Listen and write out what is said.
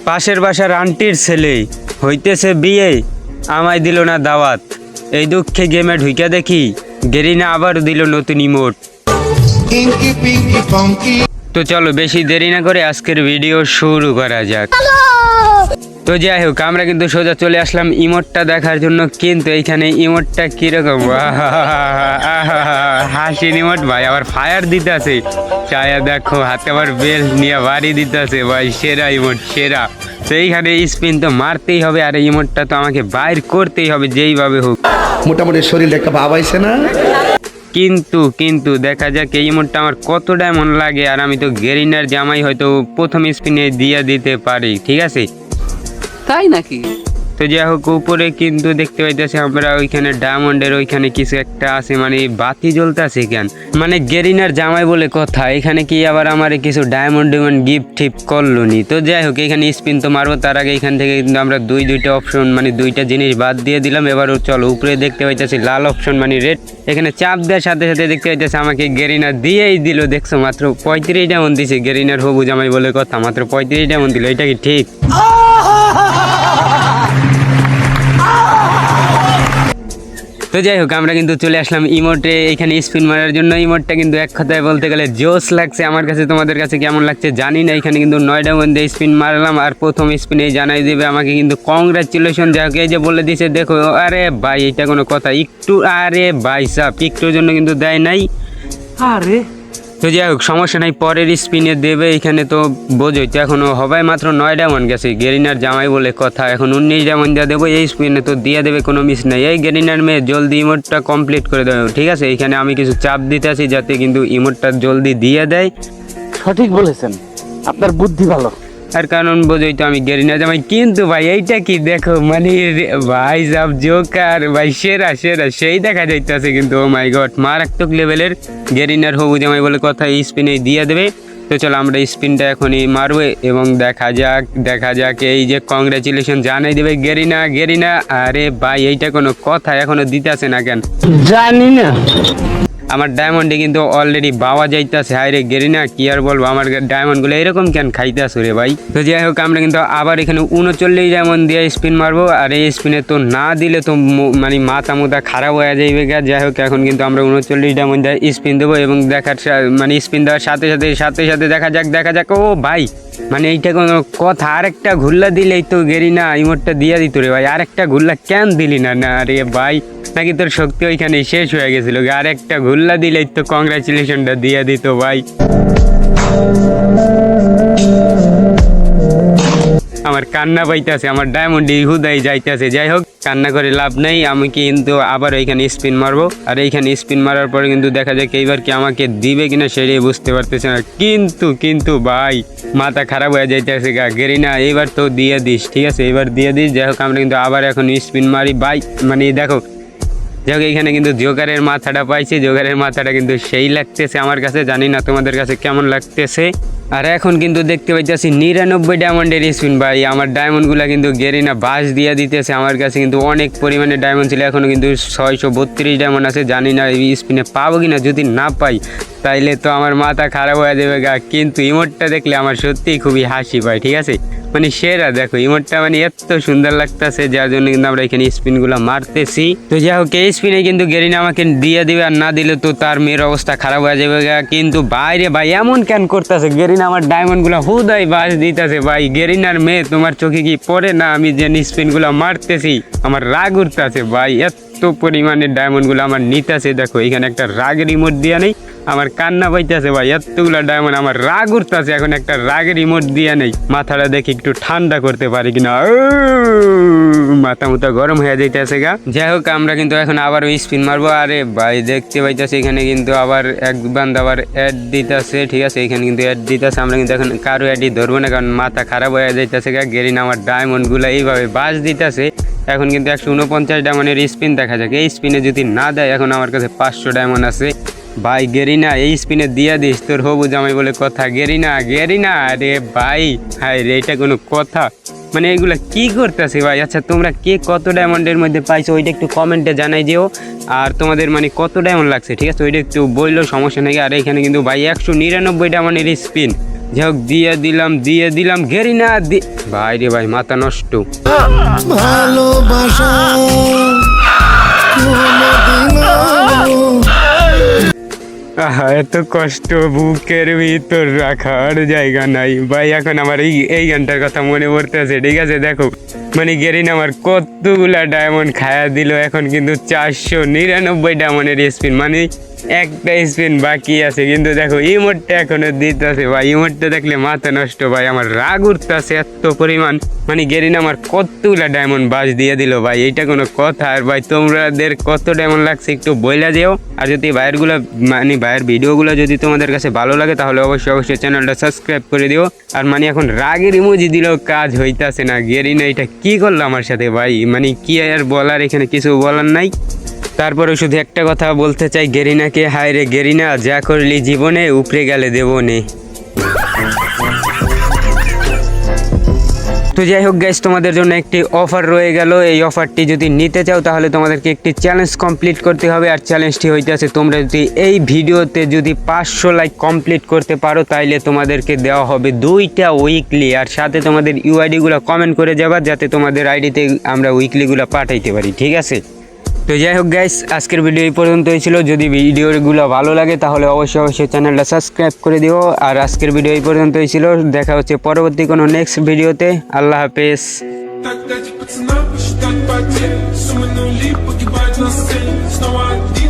পাশের বাসার আন্টির ছেলে হইতেছে বিয়ে, আমায় দিল না দাওয়াত। এই দুঃখে গেমে ঢুইকা দেখি গেরিনা আবার দিল নতুন ইমোট। তো চলো বেশি দেরি না করে আজকের ভিডিও শুরু করা যাক। তো যাই হোক, আমরা কিন্তু সোজা চলে আসলাম ইমোটটা দেখার জন্য। কিন্তু এইখানে ইমোটটা কিরকম, হাসির ইমোট ভাই। আবার ফায়ার দিতে আছে, চায়া দেখো হাতে আবার বেল নিয়ে বাড়ি দিতে আছে ভাই। সেরা ইমোট, সেরা। তো এইখানে স্পিন তো মারতেই হবে, আর ইমোটটা তো আমাকে বাইর করতেই হবে যেইভাবে হোক। মোটামুটি শরীর একটা ভাব আইছে না। কিন্তু দেখা যাক এই ইমোটটা আমার কত ডায়মন্ড লাগে। আর আমি তো গেরিনার জামাই হয়তো প্রথম স্পিনে দিয়ে দিতে পারি, ঠিক আছে? তাই নাকি? তো যাই হোক, উপরে কিন্তু দেখতে পাইতেছি আমরা ওইখানে ডায়মন্ডের ওইখানে কিছু একটা আছে, মানে বাতি জ্বলতেছে কেন, মানে গেরিনার জামাই বলে কথা। এখানে কি আবার আমার কিছু ডায়মন্ড গিফট টিপ করলো নি। তো যাই হোক, এখানে স্পিন তো মারবো, তার আগে এখান থেকে কিন্তু আমরা দুইটা অপশন মানে দুইটা জিনিস বাদ দিয়ে দিলাম। এবারও চলো, উপরে দেখতে পাইতেছি লাল অপশন মানে রেড। এখানে চাপ দেওয়ার সাথে সাথে দেখতে পাইতেছে আমাকে গেরিনা দিয়েই দিল। দেখছো, মাত্র 35 ডায়মন্ড দিছে। গেরিনার হবু জামাই বলে কথা, মাত্র 35 ডায়মন্ড দিল। এটা কি ঠিক? তো যাই হোক, আমরা কিন্তু চলে আসলাম ইমোটে এখানে স্পিন মারার জন্য। ইমোটটা কিন্তু এক কথায় বলতে গেলে জোস লাগছে আমার কাছে। তোমাদের কাছে কেমন লাগছে জানি না। এখানে কিন্তু 9টা মধ্যে স্পিন মারলাম, আর প্রথম স্পিনে জানাই দেবে আমাকে কিন্তু কংগ্রাচুলেশন। যাই হোক, এই যে বলে দিছে দেখো। আরে ভাই, এটা কোনো কথা? একটু আরে ভাই সাপ, একটুর জন্য কিন্তু দেয় নাই। আরে তো যাই হোক, সমস্যা নাই, পরের স্পিনে দেবে। এখানে তো বোঝোই তো, এখনো হবাই মাত্র 9 ডায়মন্ড গেছে। গেরিনার জামাই বলে কথা, এখন 19 ডায়মন্ড দিয়ে দেবো। এই স্পিনে তো দিয়ে দেবে, কোনো মিস নাই। এই গেরিনার মেয়ে, জলদি ইমোটটা কমপ্লিট করে দেবে, ঠিক আছে? এখানে আমি কিছু চাপ দিতে আছি যাতে কিন্তু ইমোটটা জলদি দিয়ে দেয়। সঠিক বলেছেন, আপনার বুদ্ধি ভালো। আর কারণ বোঝোই তো আমি গেরিনার জামাই। কিন্তু ভাই এইটা কি দেখো, মানে ভাই সব জোকার ভাই, সেরা সেরা সেই দেখা যাইতেছে কিন্তু। ও মাই গড, মারাত্মক লেভেলের গেরিনার হবু জামাই বলে কথা। এই স্পিনে দিয়ে দেবে। তো চলো, আমরা স্পিনটা এখনই মারবো এবং দেখা যাক। এই যে কংগ্রাচুলেশন জানাই দেবে গেরিনা। আরে ভাই, এইটা কোনো কথা? এখনো দিতে আসে না কেন জানি না। আমার ডায়মন্ডে কিন্তু অলরেডি বাওয়া যাইতেছে। হায় রে গেরিনা, কি আর বলবো, আমার ডায়মন্ডগুলো এরকম কেন খাইতেছ রে ভাই? তো যাই হোক, আমরা কিন্তু আবার এখানে 39 ডায়মন্ড দিয়ে স্পিন মারবো। আর এই স্পিনে তো না দিলে তো মানে মাথা মুথা খারাপ হয়ে যাইবে। যাই হোক, এখন কিন্তু আমরা 39 ডায়মন্ড দিয়ে স্পিন দেবো এবং মানে স্পিন দেওয়ার সাথে সাথে দেখা যাক। ও ভাই, মানে এইটা কোনো কথা? আরেকটা ঘুল্লা দিলেই তো গেরিনা ইমোটটা দিয়ে দিত রে ভাই। আরেকটা ঘুল্লা কেন দিলি না? না রে ভাই, নাকি তোর শক্তি ওইখানে শেষ হয়ে গেছিল? আর একটা ঘুল্লা দিলেই তো কংগ্রাচুলেশনটা দিয়ে দিত ভাই। আমার কান্না পাইতেছে, আমার ডায়মন্ড হুদাই যাইতেছে। যাই হোক, কান্না করে লাভ নেই। আমি কিন্তু আবার এইখানে স্পিন মারবো, আর এইখানে স্পিন মারার পরে কিন্তু দেখা যাক এইবার কি আমাকে দিবে কিনা সেটাই বুঝতে পারতেছে না। কিন্তু ভাই, মাথা খারাপ হয়ে যাইতেছে গা। গেরিনা, এইবার তো দিয়ে দিস, ঠিক আছে? এবার দিয়ে দিস। যাই হোক, আমরা কিন্তু আবার এখন স্পিন মারি ভাই। মানে দেখো, যাই হোক, এখানে কিন্তু জোকারের মাথাটা পাইছি। জোকারের মাথাটা কিন্তু সেই লাগতেছে আমার কাছে, জানি না তোমাদের কাছে কেমন লাগতেছে। আর এখন কিন্তু দেখতে পাইতেছি 99 ডায়মন্ডের স্পিন ভাই। আমার ডায়মন্ডগুলো কিন্তু গেরিনা বাস দিয়ে দিতেছে। আমার কাছে কিন্তু অনেক পরিমাণে ডায়মন্ড ছিল, এখনও কিন্তু 632 ডায়মন্ড আছে। জানি না এই স্পিনে পাবো কিনা। যদি না পাই তাইলে তো আমার মাথা খারাপ হয়ে যাবে গা। কিন্তু ইমোটটা দেখলে আমার সত্যিই খুবই হাসি পায়, ঠিক আছে? মানে সেরা, দেখো ইমোটটা মানে এত সুন্দর লাগতেছে, যার জন্য কিন্তু আমরা এখানে স্পিনগুলো মারতেছি। তো যাই হোক, এই স্পিনে কিন্তু গেরিনা আমাকে দিয়ে দিবে, আর না দিলে তো তার মেয়ের অবস্থা খারাপ হয়ে যাবে গা। কিন্তু বাইরে ভাই এমন কেন করতেছে গেরিনা? আমার ডায়মন্ডগুলো হুদাই বাস দিতেছে ভাই। গেরিনার মেয়ে, তোমার চোখে কি পড়ে না আমি যে স্পিনগুলো মারতেছি? আমার রাগ উঠতেছে ভাই, এত পরিমাণে ডায়মন্ডগুলো আমার নিতেছে। দেখো, এখানে একটা রাগের ইমোট দিয়া নেই, আমার কান্না পাইতেছে ভাই। এতগুলা ডায়মন্ড, আমার রাগ উঠতেছে। এখন একটা রাগের ইমোট দিয়া নেই, মাথাটা দেখি একটু ঠান্ডা করতে পারি কিনা। মাথা মুথা গরম হয়ে যাইতেছে গা। যাই হোক, আমরা কিন্তু এখন আবার স্পিন মারবো। আরে ভাই, দেখতে পাইতেছে এখানে কিন্তু আবার এক বান্ধ আবার অ্যাড দিতেছে, ঠিক আছে? এখানে কিন্তু অ্যাড দিতেছে। আমরা কিন্তু এখন কারো অ্যাডই ধরবো না, কারণ মাথা খারাপ হয়ে যাইতেছে গা। গেরিনা আমার ডায়মন্ডগুলো এইভাবে বাস দিতেছে। এখন কিন্তু 149 ডায়মন্ডের স্পিন দেখা যাক। এই স্পিনে যদি না দেয়, এখন আমার কাছে 500 ডায়মন্ড আছে ভাই। গেরিনা, এই স্পিনে দিয়া দিস, তোর হবু জামাই বলে কথা। গেরিনা, আরে ভাই, হায় রে, এটা কোনো কথা? মানে এগুলা কি করতেছে ভাই? আচ্ছা, তোমরা কে কত ডায়মন্ডের মধ্যে পাইছো ওইটা একটু কমেন্টে জানাই দিও। আর তোমাদের মানে কত ডায়মন্ড লাগছে, ঠিক আছে? ওইটা একটু বললেও সমস্যা নেই। আর এখানে কিন্তু ভাই 199 ডায়মন্ডের স্পিন, যাই হোক দিয়ে দিলাম গেরিনা ভাই রে ভাই মাথা নষ্ট। ভালোবাসা আহা, এত কষ্ট বুকের ভিতর রাখার জায়গা নাই ভাই। এখন আমার এই গানটার কথা মনে পড়তেছে, ঠিক আছে। দেখো মানে গেরিন আমার কতগুলা ডায়মন্ড খায়া দিল, এখন কিন্তু 499 ডায়মন্ডের স্পিন, মানে একটা স্পিন বাকি আছে। কিন্তু দেখো ইমোটটা এখনো দিতেছে ভাই, ইমোটটা দেখলে মাথা নষ্ট ভাই, আমার রাগ উঠতেছে এত পরিমাণ। মানে গেরিন আমার কতগুলা ডায়মন্ড বাজ দিয়ে দিল ভাই, এইটা কোনো কথা? আর ভাই তোমাদের কত ডায়মন্ড লাগছে একটু বইলা যেও। আর যদি ভাইয়েরগুলো মানে ভাইয়ের ভিডিওগুলো যদি তোমাদের কাছে ভালো লাগে তাহলে অবশ্যই চ্যানেলটা সাবস্ক্রাইব করে দিও। আর মানে এখন রাগের ইমোজি দিলেও কাজ হইতাছে না। গেরিনা এটা কি করলো আমার সাথে ভাই, মানে কি আর বলার, এখানে কিছু বলার নাই। তারপরে শুধু একটা কথা বলতে চাই গেরিনাকে, হায় রে গেরিনা যা করলি জীবনে উপরে গেলে দেবো নে। তো যাই হোক গাইস, তোমাদের জন্য একটি অফার রয়ে গেল। এই অফারটি যদি নিতে চাও তাহলে তোমাদেরকে একটি চ্যালেঞ্জ কমপ্লিট করতে হবে। আর চ্যালেঞ্জটি হইতেছে তোমরা যদি এই ভিডিওতে যদি 500 লাইক কমপ্লিট করতে পারো তাইলে তোমাদেরকে দেওয়া হবে 2টা উইকলি। আর সাথে তোমাদের ইউআইডিগুলো কমেন্ট করে যাবা যাতে তোমাদের আইডিতে আমরা উইকলিগুলো পাঠাইতে পারি, ঠিক আছে। তো যাই হোক গাইস, আজকের ভিডিও এই পর্যন্তই ছিল। যদি ভিডিওগুলো ভালো লাগে তাহলে অবশ্যই চ্যানেলটা সাবস্ক্রাইব করে দিও। আর আজকের ভিডিও এই পর্যন্তই ছিল, দেখা হচ্ছে পরবর্তী কোনো নেক্সট ভিডিওতে। আল্লাহ হাফেজ। Так, дайте пацанам посчитать потерь. Суммы нули, погибать на сцене. Снова один